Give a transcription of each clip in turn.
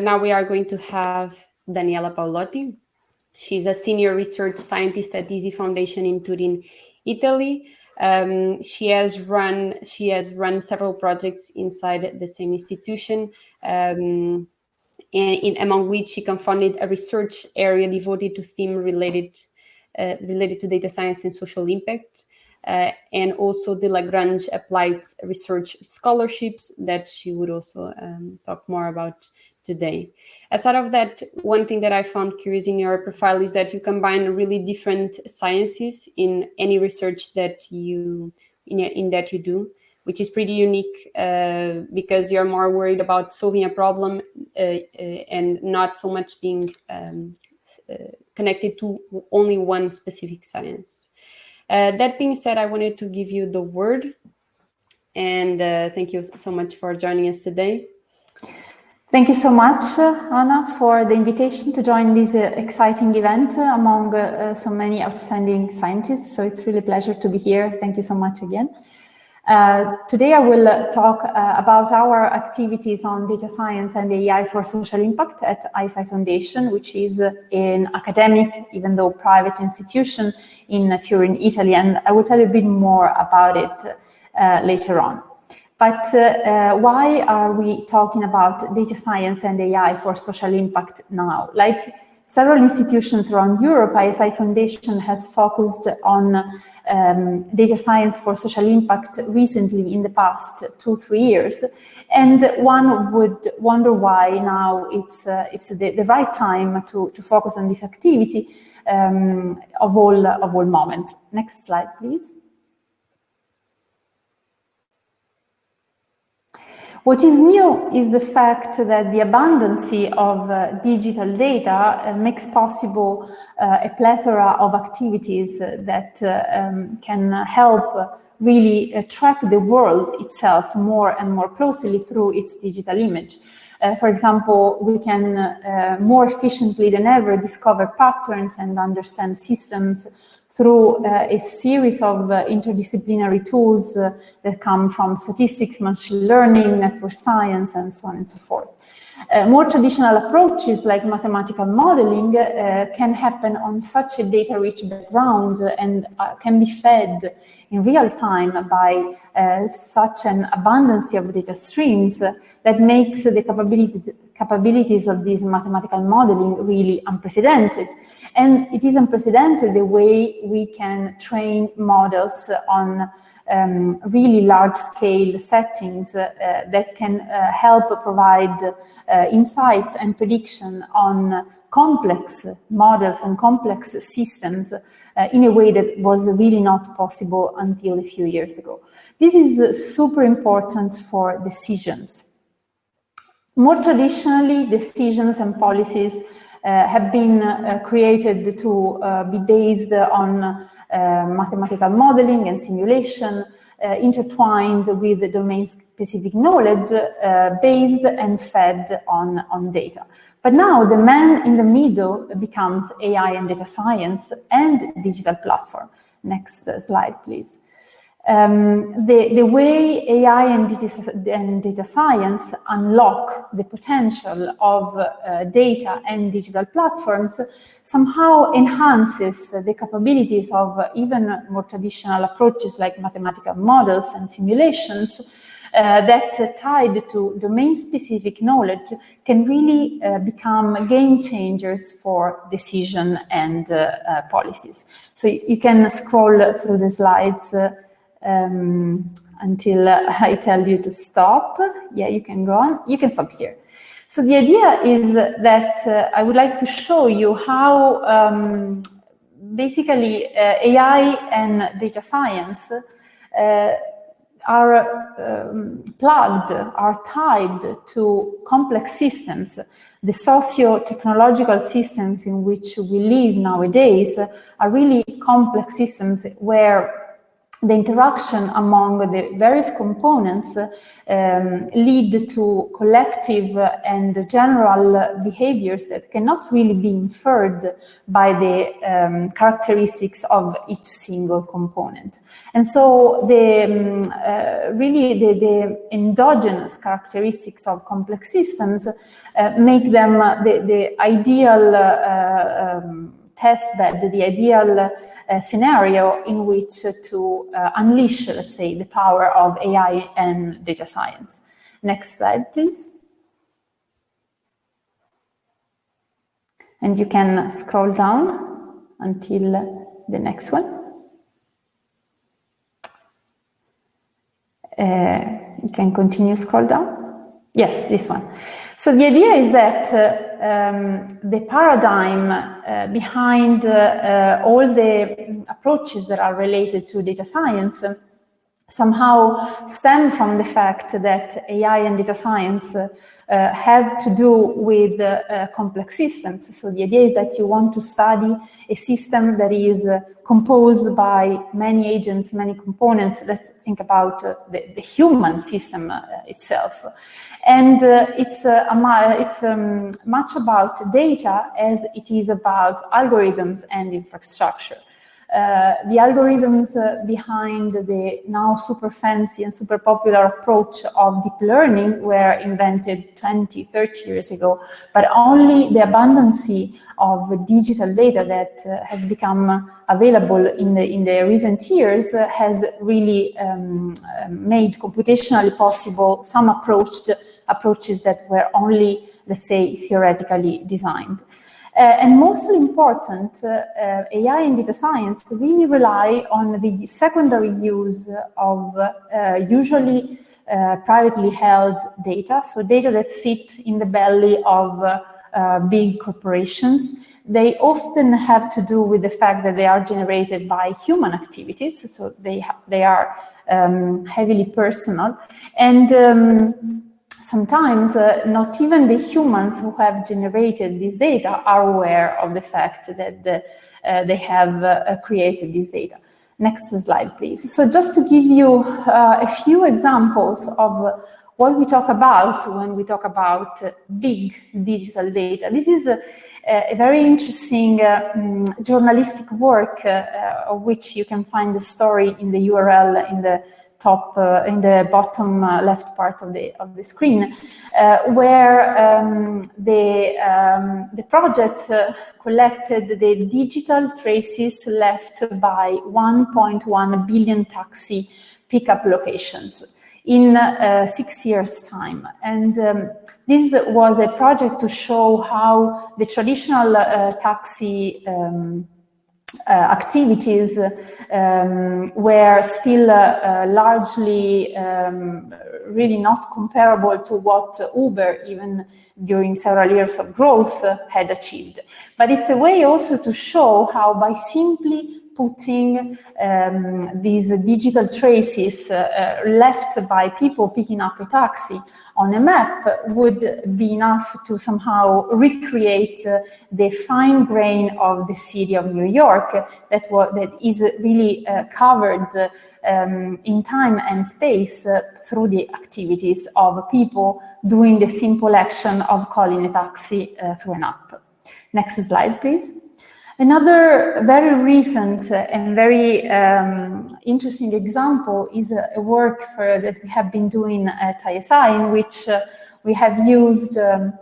Now we are going to have Daniela Paolotti. She's a senior research scientist at Easy Foundation in Turin, Italy. She has run several projects inside the same institution, and among which she co-founded a research area devoted to theme related to data science and social impact, and also the Lagrange Applied Research Scholarships that she would also talk more about today. Aside of that, one thing that I found curious in your profile is that you combine really different sciences in any research that you do, which is pretty unique because you're more worried about solving a problem and not so much being connected to only one specific science. That being said, I wanted to give you the word, and thank you so much for joining us today. Thank you so much, Anna, for the invitation to join this exciting event among so many outstanding scientists. So it's really a pleasure to be here. Thank you so much again. Today I will talk about our activities on data science and AI for social impact at ISI Foundation, which is an academic, even though private institution in Turin, Italy. And I will tell you a bit more about it later on. But why are we talking about data science and AI for social impact now? Like several institutions around Europe, ISI Foundation has focused on data science for social impact recently in the past 2-3 years. And one would wonder why now it's the right time to focus on this activity of all moments. Next slide, please. What is new is the fact that the abundance of digital data makes possible a plethora of activities that can help really track the world itself more and more closely through its digital image. For example, we can more efficiently than ever discover patterns and understand systems through a series of interdisciplinary tools that come from statistics, machine learning, network science, and so on and so forth. More traditional approaches like mathematical modeling can happen on such a data-rich background and can be fed in real time by such an abundance of data streams that makes the capabilities of this mathematical modeling really unprecedented. And it is unprecedented the way we can train models on really large-scale settings that can help provide insights and prediction on complex models and complex systems in a way that was really not possible until a few years ago. This is super important for decisions. More traditionally, decisions and policies have been created to be based on mathematical modeling and simulation, intertwined with domain-specific knowledge based and fed on data. But now the man in the middle becomes AI and data science and digital platform. Next slide, please. The way AI and data science unlock the potential of data and digital platforms somehow enhances the capabilities of even more traditional approaches like mathematical models and simulations that tied to domain-specific knowledge can really become game changers for decision and policies. So you can scroll through the slides until I tell you to stop. Yeah, you can go on. You can stop here. So the idea is that I would like to show you how basically AI and data science are tied to complex systems. The socio-technological systems in which we live nowadays are really complex systems where the interaction among the various components lead to collective and general behaviors that cannot really be inferred by the characteristics of each single component. And so really the endogenous characteristics of complex systems make them the ideal test bed, the ideal scenario in which to unleash, let's say, the power of AI and data science. Next slide, please. And you can scroll down until the next one. You can continue scroll down. Yes, this one. So the idea is that the paradigm behind all the approaches that are related to data science somehow stem from the fact that AI and data science have to do with complex systems. So the idea is that you want to study a system that is composed by many agents, many components. Let's think about the human system itself. And it's much about data as it is about algorithms and infrastructure. The algorithms behind the now super fancy and super popular approach of deep learning were invented 20, 30 years ago, but only the abundance of digital data that has become available in the recent years has really made computationally possible some approaches that were only, let's say, theoretically designed. And mostly important, AI and data science really rely on the secondary use of usually privately held data, so data that sit in the belly of big corporations. They often have to do with the fact that they are generated by human activities, so they are heavily personal. And sometimes not even the humans who have generated this data are aware of the fact that they have created this data. Next slide, please. So just to give you a few examples of what we talk about when we talk about big digital data. This is a very interesting journalistic work of which you can find the story in the URL in the top, in the bottom left part of the screen, where the project collected the digital traces left by 1.1 billion taxi pickup locations in 6 years' time. And this was a project to show how the traditional taxi activities were still largely really not comparable to what Uber, even during several years of growth, had achieved. But it's a way also to show how by simply putting these digital traces left by people picking up a taxi on a map would be enough to somehow recreate the fine grain of the city of New York that is really covered in time and space through the activities of people doing the simple action of calling a taxi through an app. Next slide, please. Another very recent and very interesting example is a work that we have been doing at ISI, in which we have used the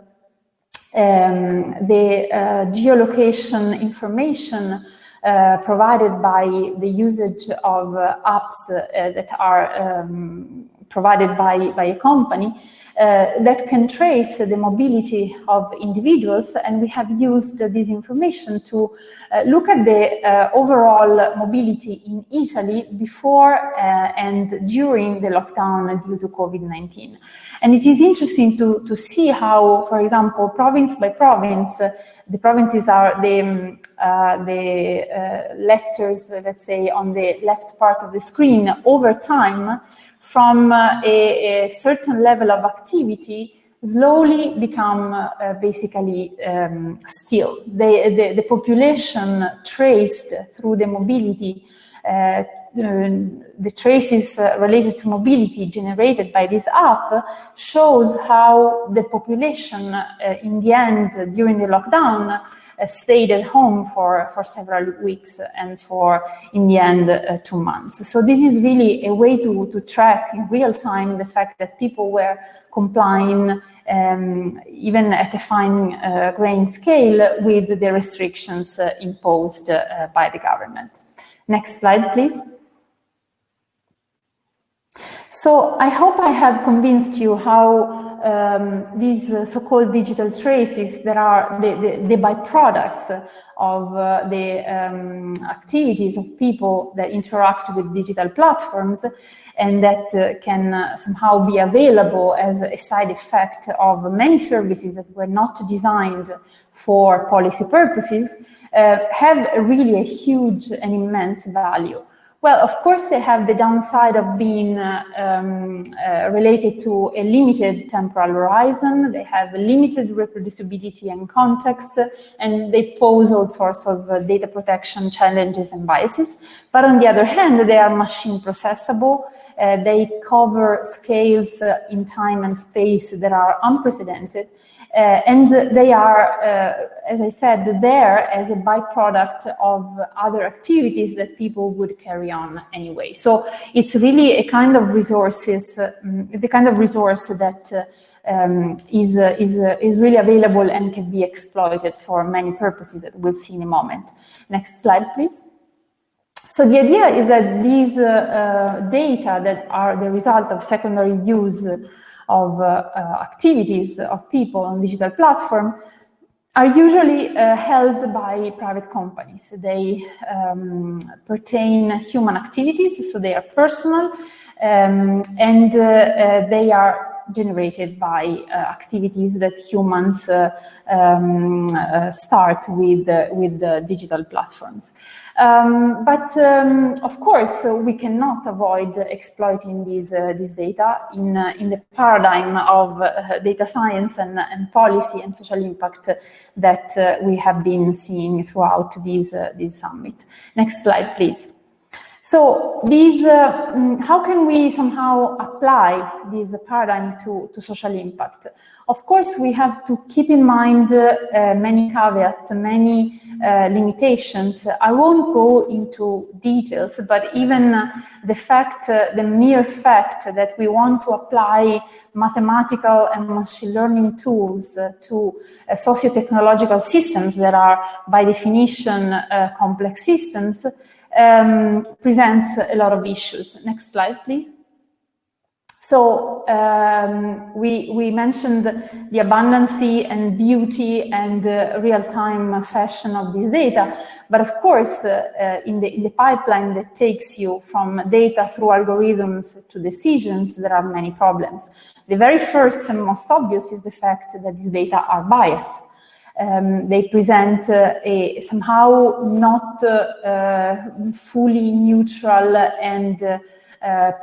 geolocation information provided by the usage of apps that are provided by a company that can trace the mobility of individuals, and we have used this information to look at the overall mobility in Italy before and during the lockdown due to COVID-19. And it is interesting to see how, for example, province by province, the provinces are the letters, let's say, on the left part of the screen, over time, from a certain level of activity, slowly become basically still. The population traced through the mobility the traces related to mobility generated by this app shows how the population in the end during the lockdown stayed at home for several weeks and for, in the end, 2 months. So this is really a way to track in real time the fact that people were complying, even at a fine-grained scale, with the restrictions imposed by the government. Next slide, please. So I hope I have convinced you how these so-called digital traces that are the byproducts of the activities of people that interact with digital platforms, and that can somehow be available as a side effect of many services that were not designed for policy purposes, have really a huge and immense value. Well, of course, they have the downside of being related to a limited temporal horizon. They have limited reproducibility and context, and they pose all sorts of data protection challenges and biases. But on the other hand, they are machine processable. They cover scales in time and space that are unprecedented. And they are, as I said, there as a byproduct of other activities that people would carry on anyway. So it's really a kind of resources, the kind of resource that is really available and can be exploited for many purposes that we'll see in a moment. Next slide, please. So the idea is that these data that are the result of secondary use of activities of people on digital platform are usually held by private companies. They pertain human activities, so they are personal, and they are generated by activities that humans start with the digital platforms. But of course, we cannot avoid exploiting this data in the paradigm of data science and policy and social impact that we have been seeing throughout this summit. Next slide, please. So these, how can we somehow apply this paradigm to social impact? Of course, we have to keep in mind many caveats, many limitations. I won't go into details, but even the mere fact that we want to apply mathematical and machine learning tools to socio-technological systems that are by definition complex systems presents a lot of issues. Next slide, please. So we mentioned the abundancy and beauty and real-time fashion of this data, but of course, in the pipeline that takes you from data through algorithms to decisions, there are many problems. The very first and most obvious is the fact that these data are biased. They present a somehow not fully neutral and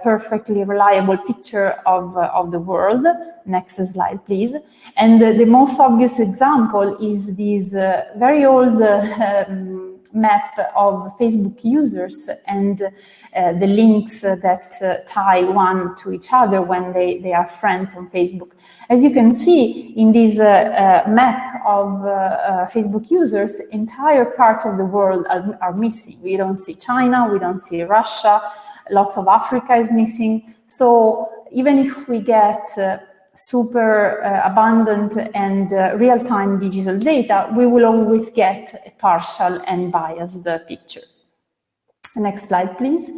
perfectly reliable picture of the world. Next slide, please. And the most obvious example is this very old map of Facebook users and the links that tie one to each other when they are friends on Facebook. As you can see in this map of Facebook users, entire part of the world are missing. We don't see China, we don't see Russia, lots of Africa is missing. So even if we get super abundant and real-time digital data, we will always get a partial and biased picture. Next slide, please.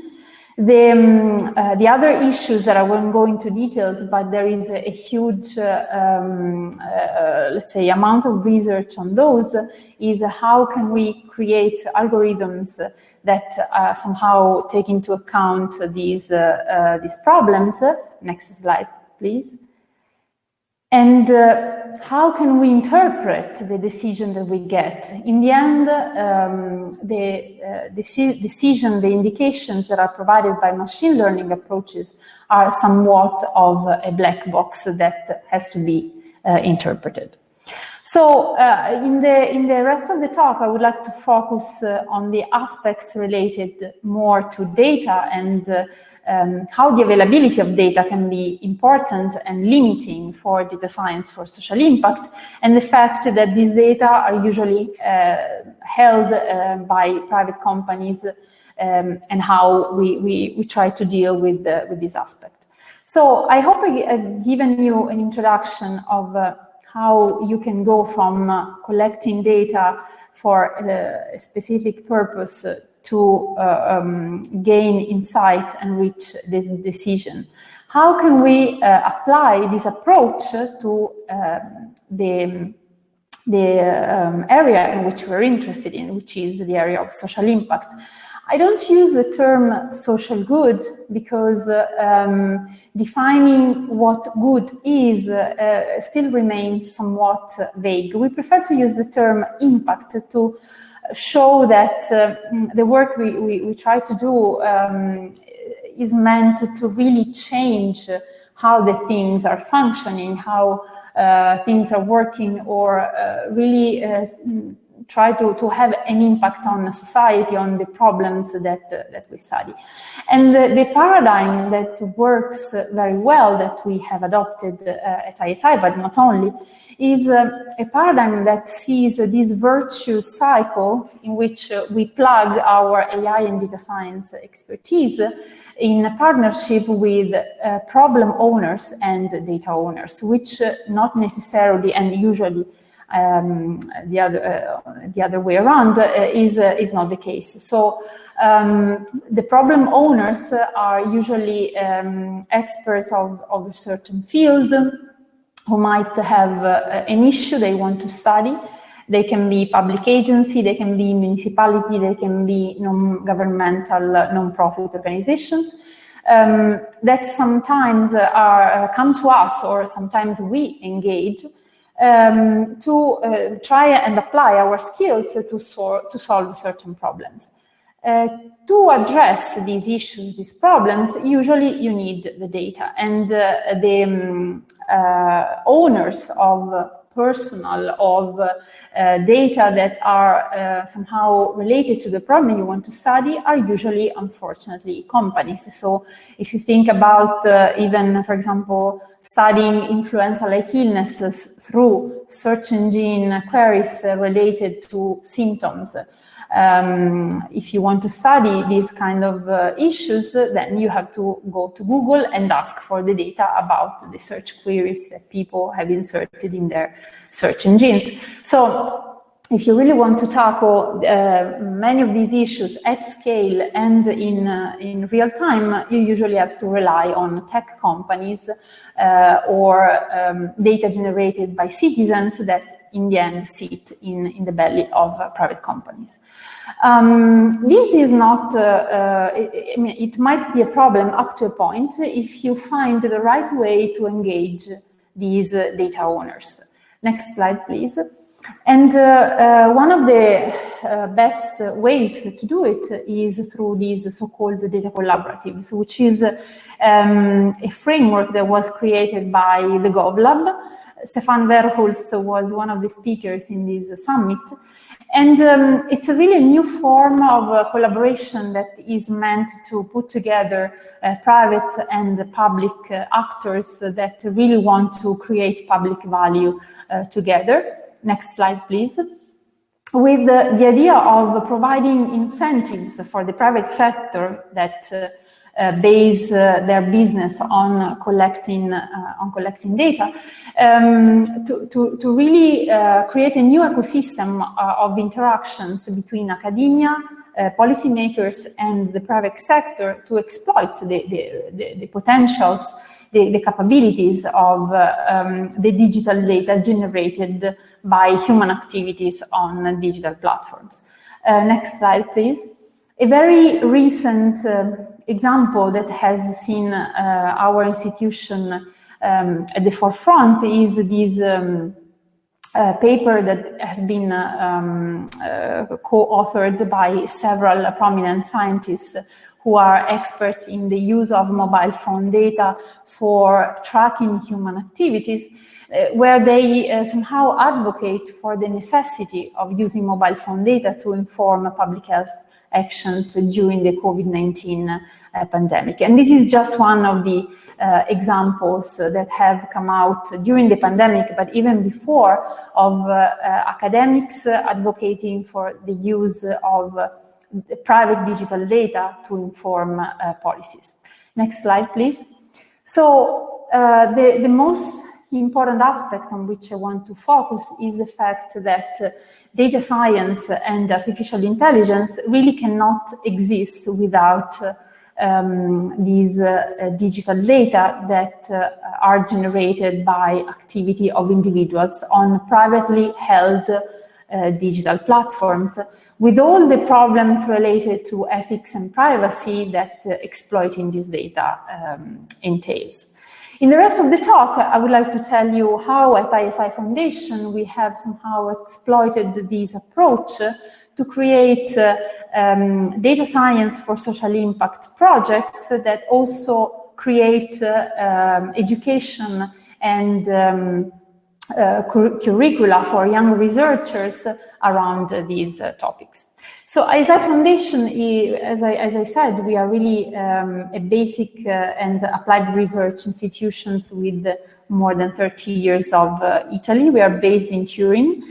The other issues that I won't go into details, but there is a huge, let's say, amount of research on those, is how can we create algorithms that somehow take into account these problems. Next slide, please. And how can we interpret the decision that we get? In the end, the decision, the indications that are provided by machine learning approaches are somewhat of a black box that has to be interpreted. So in the rest of the talk, I would like to focus on the aspects related more to data and how the availability of data can be important and limiting for data science for social impact, and the fact that these data are usually held by private companies, and how we try to deal with this aspect. So I hope I've given you an introduction of how you can go from collecting data for a specific purpose to gain insight and reach the decision. How can we apply this approach to the area in which we're interested in, which is the area of social impact? I don't use the term social good because defining what good is still remains somewhat vague. We prefer to use the term impact to show that the work we try to do is meant to really change how the things are functioning, how things are working, or really try to have an impact on society, on the problems that we study. And the paradigm that works very well, that we have adopted at ISI, but not only, is a paradigm that sees this virtuous cycle in which we plug our AI and data science expertise in a partnership with problem owners and data owners, which not necessarily and usually the other way around is not the case. So the problem owners are usually experts of a certain field who might have an issue they want to study. They can be public agency, they can be municipality, they can be non-governmental, non-profit organizations that sometimes come to us, or sometimes we engage to try and apply our skills to solve certain problems. To address these issues, these problems, usually you need the data, and the owners of personal, of data that are somehow related to the problem you want to study are usually, unfortunately, companies. So if you think about even, for example, studying influenza-like illnesses through search engine queries related to symptoms, if you want to study these kind of issues, then you have to go to Google and ask for the data about the search queries that people have inserted in their search engines. So if you really want to tackle many of these issues at scale and in real time, you usually have to rely on tech companies or data generated by citizens that in the end sit in the belly of private companies. This is not, I mean, it might be a problem up to a point if you find the right way to engage these data owners. Next slide, please. And one of the best ways to do it is through these so-called data collaboratives, which is a framework that was created by the GovLab. Stefan Verhulst was one of the speakers in this summit. And it's a really new form of collaboration that is meant to put together private and public actors that really want to create public value together. Next slide, please. With the idea of providing incentives for the private sector that base their business on collecting data, to really create a new ecosystem of interactions between academia, policymakers, and the private sector to exploit the potentials, the capabilities of the digital data generated by human activities on digital platforms. Next slide, please. A very recent example that has seen our institution at the forefront is this paper that has been co-authored by several prominent scientists who are experts in the use of mobile phone data for tracking human activities. where they somehow advocate for the necessity of using mobile phone data to inform public health actions during the COVID-19 pandemic. And this is just one of the examples that have come out during the pandemic, but even before, of academics advocating for the use of private digital data to inform policies. Next slide, please. So the most important aspect on which I want to focus is the fact that data science and artificial intelligence really cannot exist without these digital data that are generated by activity of individuals on privately held digital platforms, with all the problems related to ethics and privacy that exploiting this data entails. In the rest of the talk, I would like to tell you how at ISI Foundation we have somehow exploited this approach to create data science for social impact projects that also create education and curricula for young researchers around these topics. So ISI Foundation, as I said, we are really a basic and applied research institutions with more than 30 years of Italy. We are based in Turin,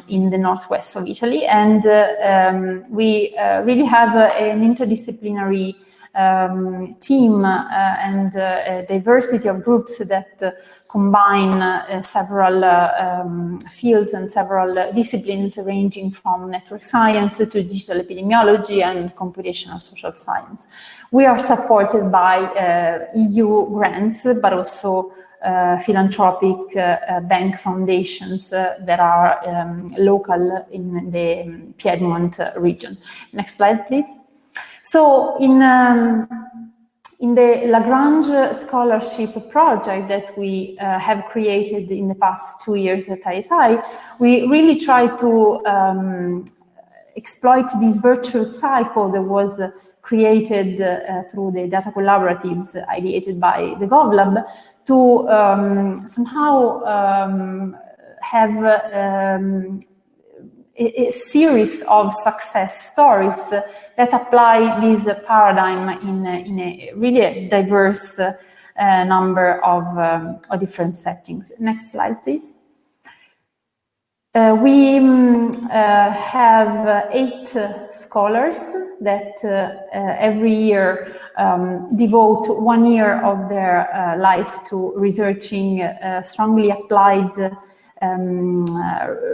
in the northwest of Italy, and we really have an interdisciplinary team and a diversity of groups that combine several fields and several disciplines ranging from network science to digital epidemiology and computational social science. We are supported by EU grants, but also philanthropic bank foundations that are local in the Piedmont region. Next slide, please. So in the Lagrange Scholarship Project that we have created in the past 2 years at ISI, we really try to exploit this virtuous cycle that was created through the data collaboratives ideated by the GovLab to somehow have a series of success stories that apply this paradigm in a really diverse number of different settings. Next slide, please. We have 8 scholars that every year devote 1 year of their life to researching strongly applied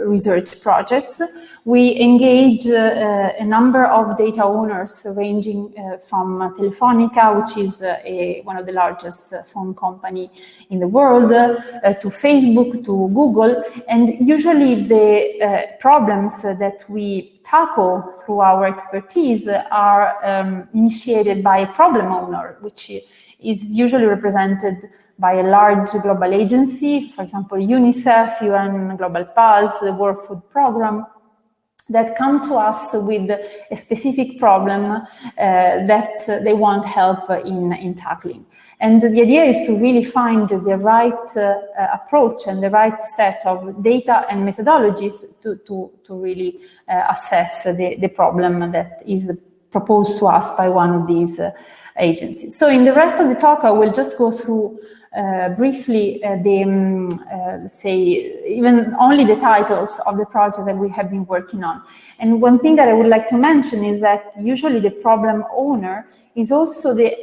research projects. We engage a number of data owners ranging from Telefonica, which is one of the largest phone company in the world, to Facebook, to Google, and usually the problems that we tackle through our expertise are initiated by a problem owner, which is usually represented by a large global agency, for example, UNICEF, UN Global Pulse, the World Food Programme, that come to us with a specific problem that they want help in tackling. And the idea is to really find the right approach and the right set of data and methodologies to really assess the problem that is proposed to us by one of these agencies. So in the rest of the talk, I will just go through briefly let's say, even only the titles of the project that we have been working on. And one thing that I would like to mention is that usually the problem owner is also the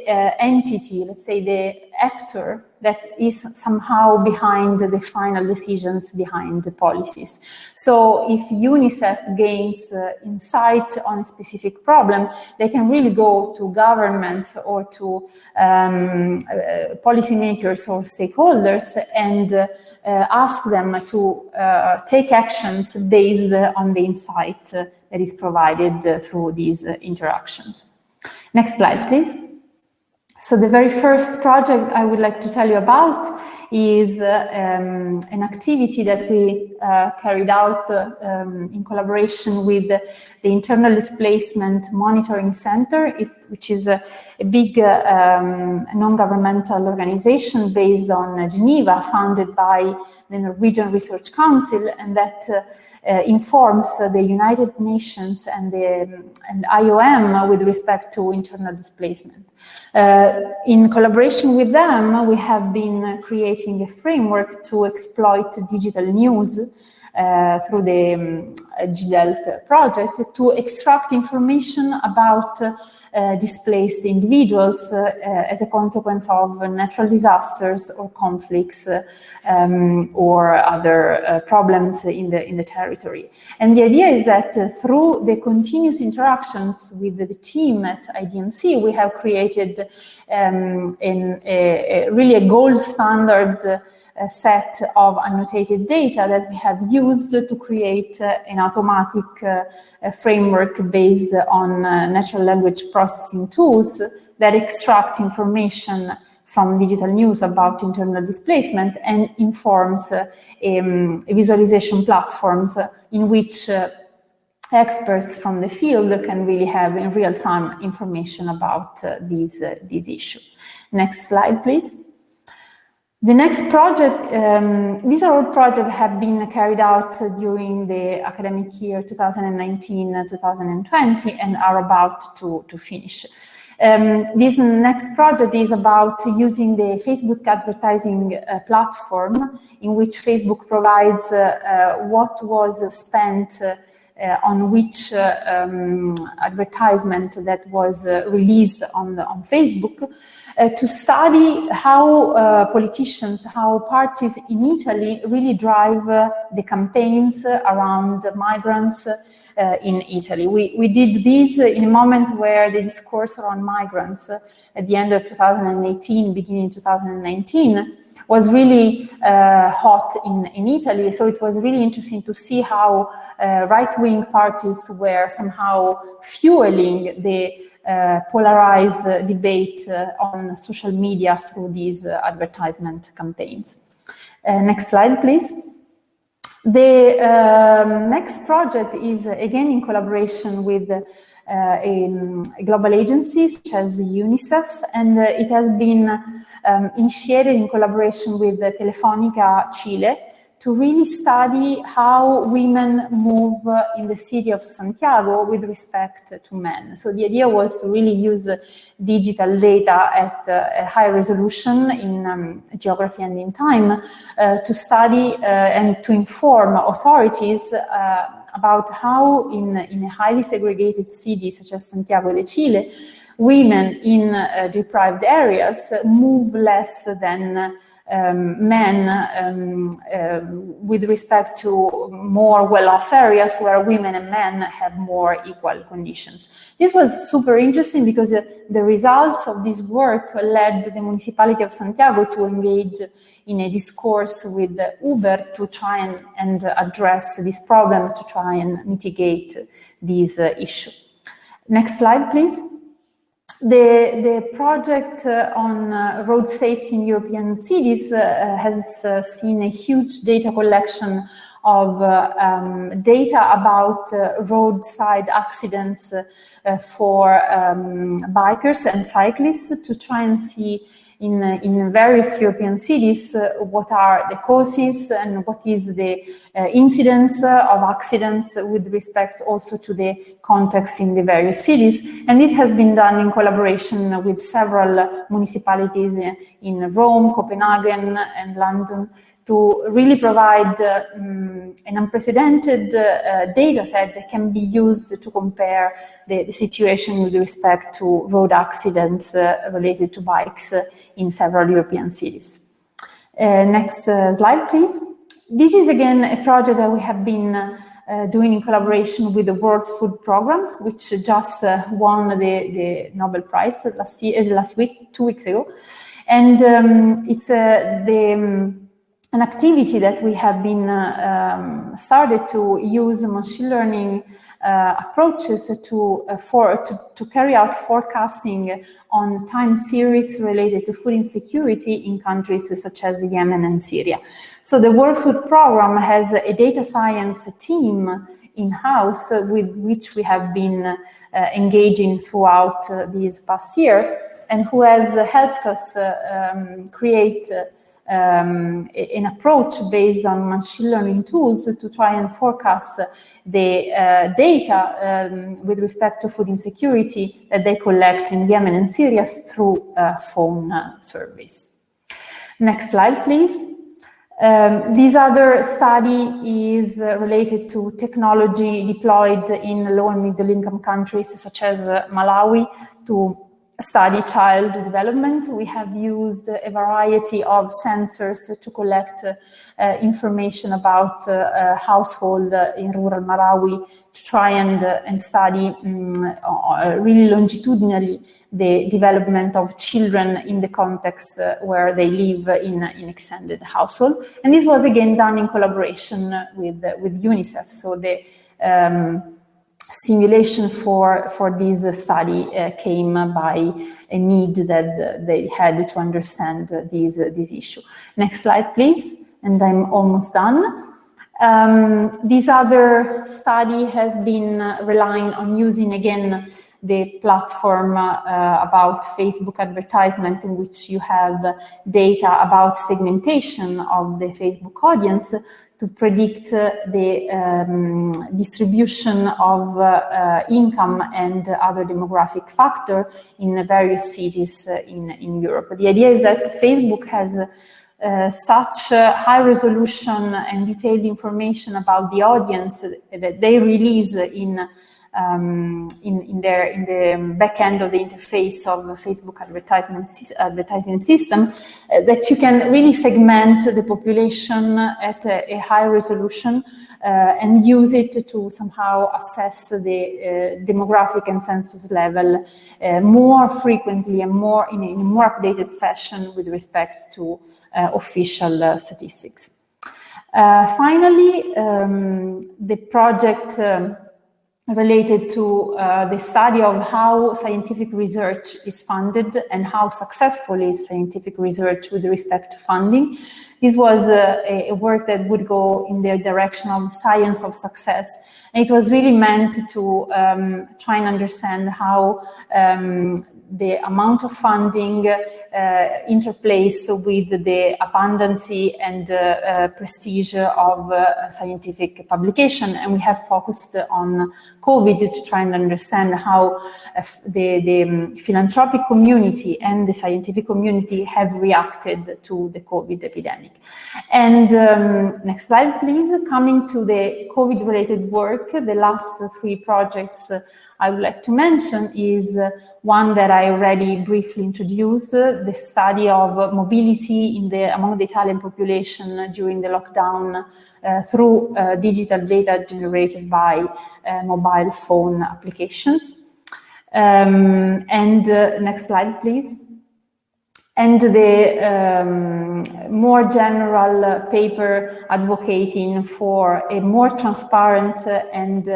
entity, let's say the actor that is somehow behind the final decisions behind the policies. So if UNICEF gains insight on a specific problem, they can really go to governments or to policymakers or stakeholders and ask them to take actions based on the insight that is provided through these interactions. Next slide, please. So the very first project I would like to tell you about is an activity that we carried out in collaboration with the Internal Displacement Monitoring Center, which is a big non-governmental organization based on Geneva, founded by the Norwegian Research Council, and that informs the United Nations and IOM with respect to internal displacement. In collaboration with them, we have been creating a framework to exploit digital news through the GDELT project to extract information about displaced individuals as a consequence of natural disasters or conflicts or other problems in the territory. And the idea is that through the continuous interactions with the team at IDMC, we have created really a gold standard set of annotated data that we have used to create an automatic framework based on natural language processing tools that extract information from digital news about internal displacement and informs visualization platforms in which experts from the field can really have in real time information about this issue. Next slide, please. The next project, these are all projects that have been carried out during the academic year 2019-2020 and are about to finish. This next project is about using the Facebook advertising platform, in which Facebook provides what was spent on which advertisement that was released on Facebook, to study how politicians, how parties in Italy really drive the campaigns around migrants in Italy. We did this in a moment where the discourse around migrants at the end of 2018, beginning 2019, was really hot in Italy. So it was really interesting to see how right-wing parties were somehow fueling the polarized debate on social media through these advertisement campaigns. Next slide, please. The next project is again in collaboration with a global agency such as UNICEF, and it has been initiated in collaboration with Telefónica Chile to really study how women move in the city of Santiago with respect to men. So the idea was to really use digital data at a high resolution in geography and in time to study and to inform authorities about how in a highly segregated city such as Santiago de Chile, women in deprived areas move less than men with respect to more well-off areas where women and men have more equal conditions. This was super interesting because the results of this work led the municipality of Santiago to engage in a discourse with Uber to try and address this problem, to try and mitigate this issue. Next slide, please. The project on road safety in European cities has seen a huge data collection of data about roadside accidents for bikers and cyclists to try and see in various European cities what are the causes and what is the incidence of accidents with respect also to the context in the various cities. And this has been done in collaboration with several municipalities in Rome, Copenhagen, and London to really provide an unprecedented data set that can be used to compare the situation with respect to road accidents related to bikes in several European cities. Next slide, please. This is again a project that we have been doing in collaboration with the World Food Programme, which just won the Nobel Prize last week, 2 weeks ago. And it's an activity that we have been started to use machine learning approaches to carry out forecasting on time series related to food insecurity in countries such as Yemen and Syria. So the World Food Programme has a data science team in-house with which we have been engaging throughout this past year, and who has helped us create an approach based on machine learning tools to try and forecast the data with respect to food insecurity that they collect in Yemen and Syria through phone surveys. Next slide, please. This other study is related to technology deployed in low and middle income countries such as Malawi to study child development. We have used a variety of sensors to collect information about household in rural Malawi to try and study really longitudinally the development of children in the context where they live in extended household. And this was again done in collaboration with UNICEF. So the simulation for this study came by a need that they had to understand this issue. Next slide, please. And I'm almost done. This other study has been relying on using again the platform about Facebook advertisement, in which you have data about segmentation of the Facebook audience to predict the distribution of income and other demographic factor in various cities in Europe. The idea is that Facebook has such high resolution and detailed information about the audience that they release in the back end of the interface of the Facebook advertising system, that you can really segment the population at a high resolution and use it to somehow assess the demographic and census level more frequently and more in a more updated fashion with respect to official statistics. Finally, the project related to the study of how scientific research is funded and how successful is scientific research with respect to funding. This was a work that would go in the direction of science of success. And it was really meant to try and understand how the amount of funding interplays with the abundancy and prestige of scientific publication. And we have focused on COVID to try and understand how the philanthropic community and the scientific community have reacted to the COVID epidemic. And next slide, please. Coming to the COVID-related work, the last three projects I would like to mention is one that I already briefly introduced, the study of mobility among the Italian population during the lockdown through digital data generated by mobile phone applications. Next slide, please. And the more general paper advocating for a more transparent and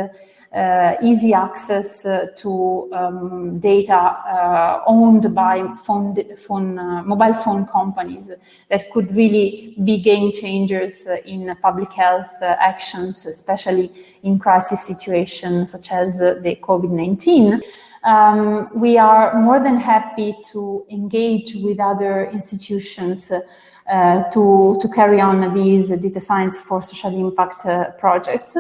easy access to data owned by mobile phone companies that could really be game changers in public health actions, especially in crisis situations such as the COVID-19. We are more than happy to engage with other institutions to carry on these data science for social impact projects.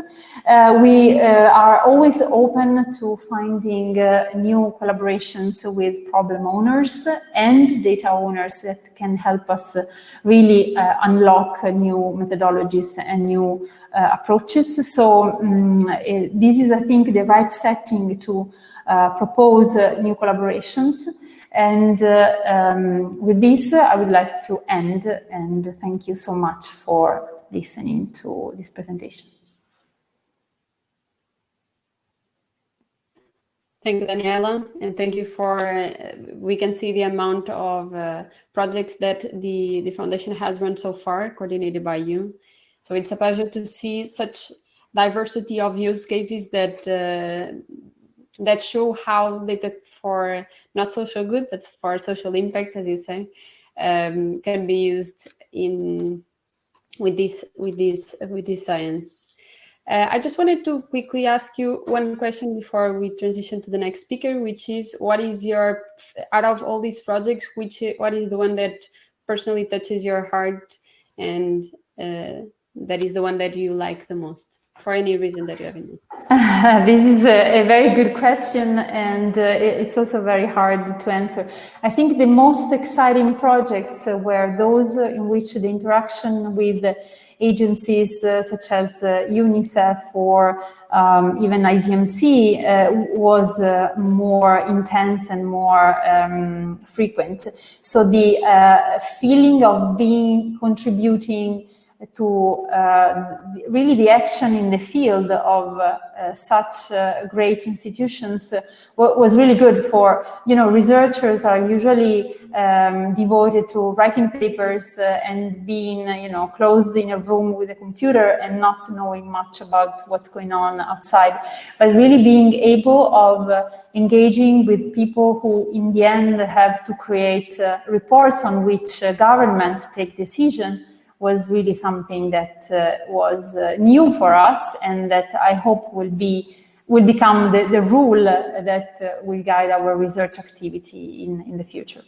We are always open to finding new collaborations with problem owners and data owners that can help us really unlock new methodologies and new approaches. So this is, I think, the right setting to propose new collaborations. And with this, I would like to end, and thank you so much for listening to this presentation. Thank you, Daniela, and thank you for, we can see the amount of projects that the foundation has run so far, coordinated by you. So it's a pleasure to see such diversity of use cases that that show how data for not social good, but for social impact, as you say, can be used in with this science. I just wanted to quickly ask you one question before we transition to the next speaker, which is, what is your, out of all these projects, what is the one that personally touches your heart, and that is the one that you like the most, for any reason that you have in mind? This is a very good question, and it's also very hard to answer. I think the most exciting projects were those in which the interaction with agencies such as UNICEF or even IDMC was more intense and more frequent. So the feeling of contributing to really the action in the field of such great institutions was really good. For, researchers are usually devoted to writing papers and being, closed in a room with a computer and not knowing much about what's going on outside, but really being able of engaging with people who in the end have to create reports on which governments take decisions was really something that was new for us, and that I hope will become the rule that will guide our research activity in the future.